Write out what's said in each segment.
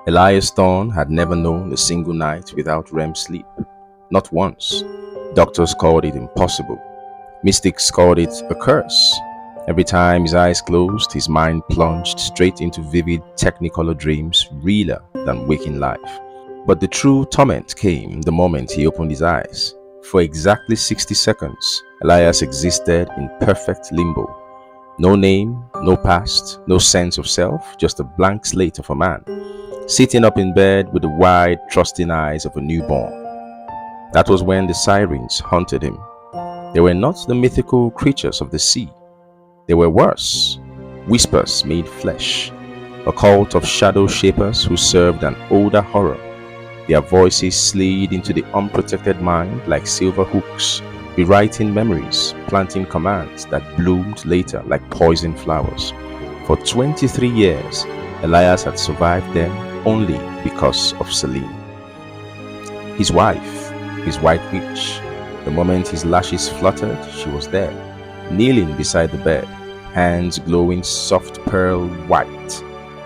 Elias Thorne had never known a single night without REM sleep. Not once. Doctors called it impossible. Mystics called it a curse. Every time his eyes closed, his mind plunged straight into vivid technicolor dreams, realer than waking life. But the true torment came the moment he opened his eyes. For exactly 60 seconds, Elias existed in perfect limbo. No name, no past, no sense of self, just a blank slate of a man, sitting up in bed with the wide, trusting eyes of a newborn. That was when the sirens haunted him. They were not the mythical creatures of the sea. They were worse, whispers made flesh, a cult of shadow shapers who served an older horror. Their voices slid into the unprotected mind like silver hooks, rewriting memories, planting commands that bloomed later like poison flowers. For 23 years, Elias had survived them only because of Selene, his wife, his white witch. The moment his lashes fluttered, she was there, kneeling beside the bed, hands glowing soft pearl white,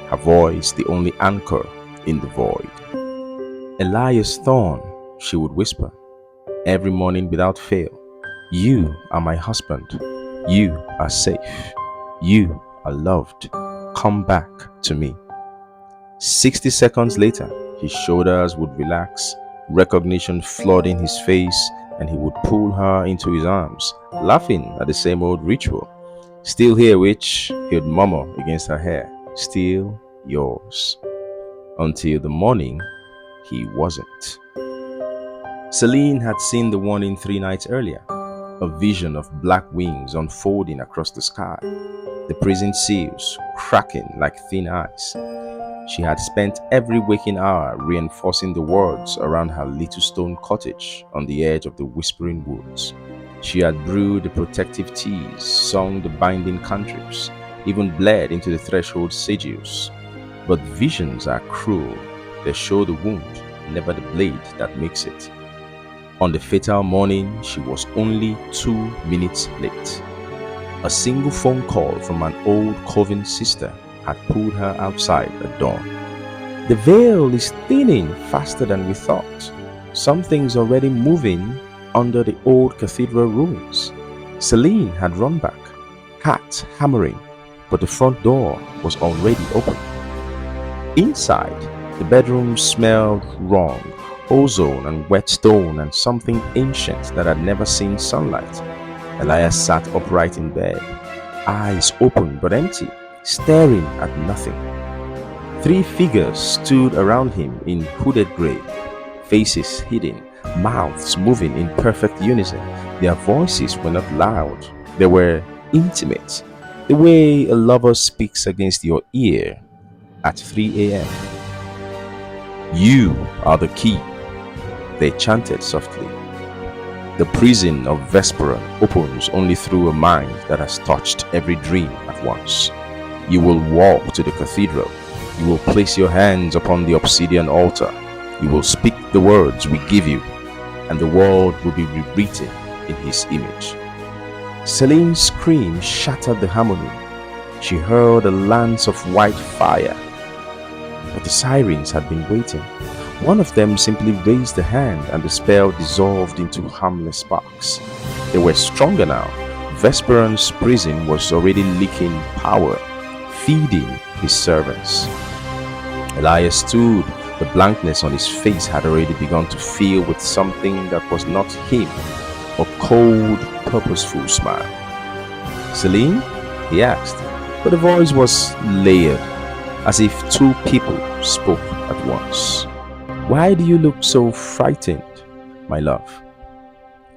her voice the only anchor in the void. Elias Thorne, she would whisper, every morning without fail. You are my husband. You are safe. You are loved. Come back to me. 60 seconds later, his shoulders would relax, recognition flooding his face, and he would pull her into his arms, laughing at the same old ritual. Still here, witch, he would murmur against her hair. Still yours. Until the morning, he wasn't. Selene had seen the warning 3 nights earlier, a vision of black wings unfolding across the sky, the prison seals cracking like thin ice. She had spent every waking hour reinforcing the words around her little stone cottage on the edge of the whispering woods. She had brewed the protective teas, sung the binding cantrips, even bled into the threshold sigils. But visions are cruel. They show the wound, never the blade that makes it. On the fatal morning, she was only 2 minutes late. A single phone call from an old coven sister had pulled her outside at dawn. The veil is thinning faster than we thought. Something's already moving under the old cathedral ruins. Selene had run back, hat hammering, but the front door was already open. Inside, the bedroom smelled wrong, ozone and wet stone and something ancient that had never seen sunlight. Elias sat upright in bed, eyes open but empty, staring at nothing. 3 figures stood around him in hooded grey, faces hidden, mouths moving in perfect unison. Their voices were not loud, they were intimate, the way a lover speaks against your ear at 3 a.m. You are the key, they chanted softly. The prison of Vesperon opens only through a mind that has touched every dream at once. You will walk to the cathedral. You will place your hands upon the obsidian altar. You will speak the words we give you, and the world will be rewritten in his image. Selene's scream shattered the harmony. She hurled a lance of white fire. But the sirens had been waiting. One of them simply raised a hand and the spell dissolved into harmless sparks. They were stronger now. Vesperon's prison was already leaking power, feeding his servants. Elias stood. The blankness on his face had already begun to fill with something that was not him, a cold, purposeful smile. Selene? He asked, but the voice was layered, as if 2 people spoke at once. Why do you look so frightened, my love?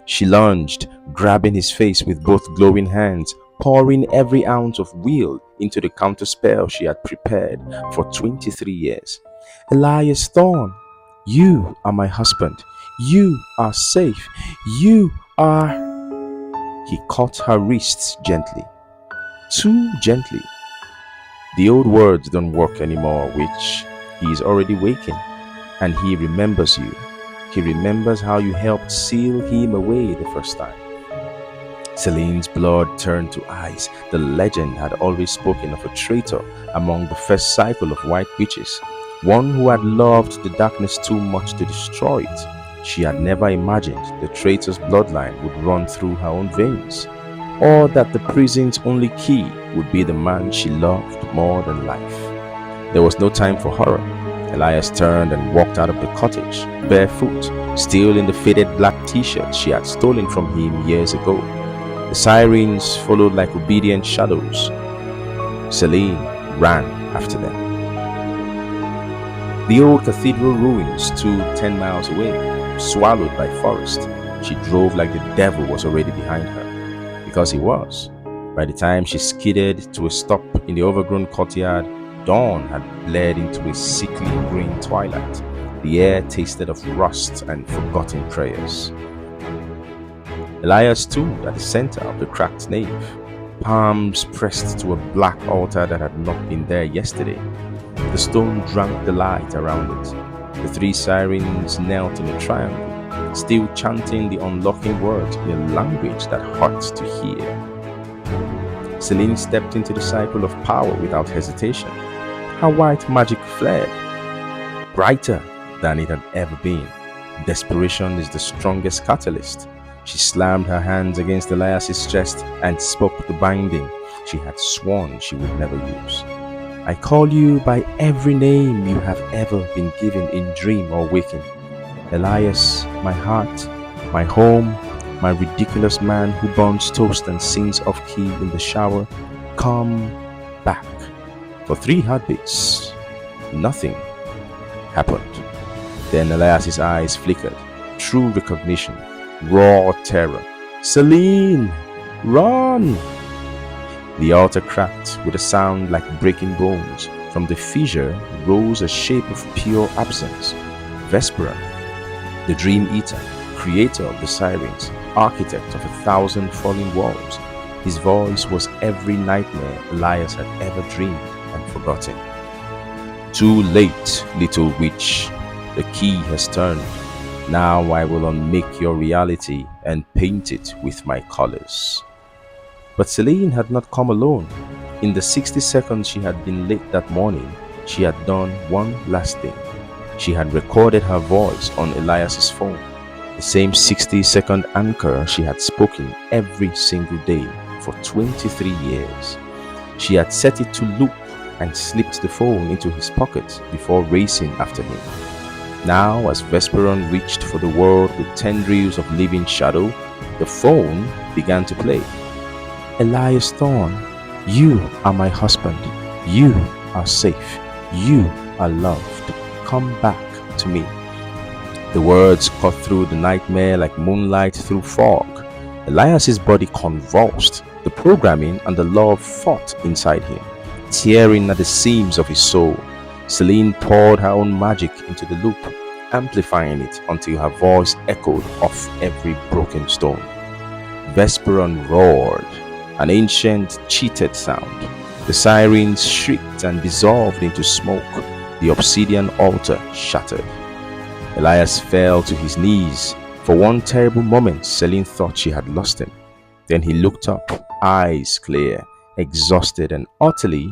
She lunged, grabbing his face with both glowing hands, pouring every ounce of will into the counterspell she had prepared for 23 years. Elias Thorne, you are my husband. You are safe. You are... He caught her wrists gently. Too gently. The old words don't work anymore, witch. He is already waking, and he remembers you. He remembers how you helped seal him away the first time. Selene's blood turned to ice. The legend had always spoken of a traitor among the first cycle of white witches. one who had loved the darkness too much to destroy it. She had never imagined the traitor's bloodline would run through her own veins, or that the prison's only key would be the man she loved more than life. There was no time for horror. Elias turned and walked out of the cottage, barefoot, still in the faded black t-shirt she had stolen from him years ago. The sirens followed like obedient shadows. Selene ran after them. The old cathedral ruins stood 10 miles away, swallowed by forest. She drove like the devil was already behind her, because he was. By the time she skidded to a stop in the overgrown courtyard, dawn had bled into a sickly green twilight. The air tasted of rust and forgotten prayers. Elias stood at the center of the cracked nave, palms pressed to a black altar that had not been there yesterday. The stone drank the light around it. The three sirens knelt in a triangle, still chanting the unlocking words in a language that hurt to hear. Selene stepped into the cycle of power without hesitation. Her white magic flared, brighter than it had ever been. Desperation is the strongest catalyst. She slammed her hands against Elias's chest and spoke the binding she had sworn she would never use. I call you by every name you have ever been given in dream or waking. Elias, my heart, my home, my ridiculous man who burns toast and sings off-key in the shower, come back. For 3 heartbeats, nothing happened. Then Elias's eyes flickered. True recognition, raw terror. Selene, run! The altar cracked with a sound like breaking bones. From the fissure rose a shape of pure absence. Vesperon, the dream eater, creator of the sirens, architect of 1,000 falling walls. His voice was every nightmare Elias had ever dreamed and forgotten. Too late, little witch. The key has turned. Now I will unmake your reality and paint it with my colors. But Selene had not come alone. In the 60 seconds she had been late that morning, she had done one last thing. She had recorded her voice on Elias's phone, the same 60-second anchor she had spoken every single day for 23 years. She had set it to loop and slipped the phone into his pocket before racing after him. Now, as Vesperon reached for the world with tendrils of living shadow, the phone began to play. Elias Thorne, you are my husband. You are safe. You are loved. Come back to me. The words cut through the nightmare like moonlight through fog. Elias's body convulsed. The programming and the love fought inside him, tearing at the seams of his soul. Selene poured her own magic into the loop, amplifying it until her voice echoed off every broken stone. Vesperon roared, an ancient, cheated sound. The sirens shrieked and dissolved into smoke. The obsidian altar shattered. Elias fell to his knees. For one terrible moment, Selene thought she had lost him. Then he looked up, eyes clear, exhausted and utterly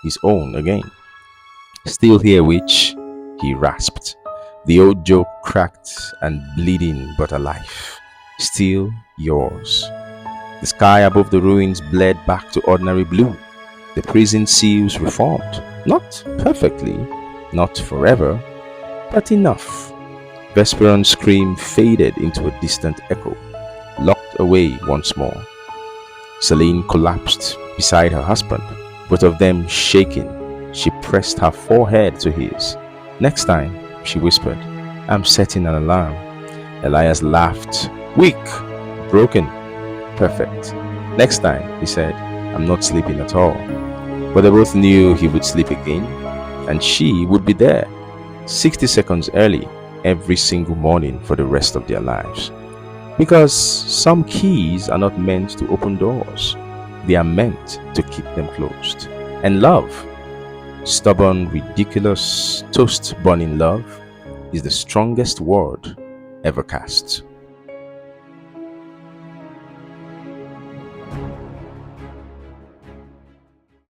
his own again. Still here, witch, he rasped. The old joke cracked and bleeding but alive. Still yours. The sky above the ruins bled back to ordinary blue. The prison seals reformed. Not perfectly, not forever, but enough. Vesperon's scream faded into a distant echo, locked away once more. Selene collapsed beside her husband, both of them shaking. She pressed her forehead to his. Next time, she whispered, I'm setting an alarm. Elias laughed. Weak, broken, perfect. Next time, he said, I'm not sleeping at all. But they both knew he would sleep again, and she would be there, 60 seconds early, every single morning for the rest of their lives. Because some keys are not meant to open doors, they are meant to keep them closed. And love, stubborn, ridiculous, toast-burning love, is the strongest word ever cast.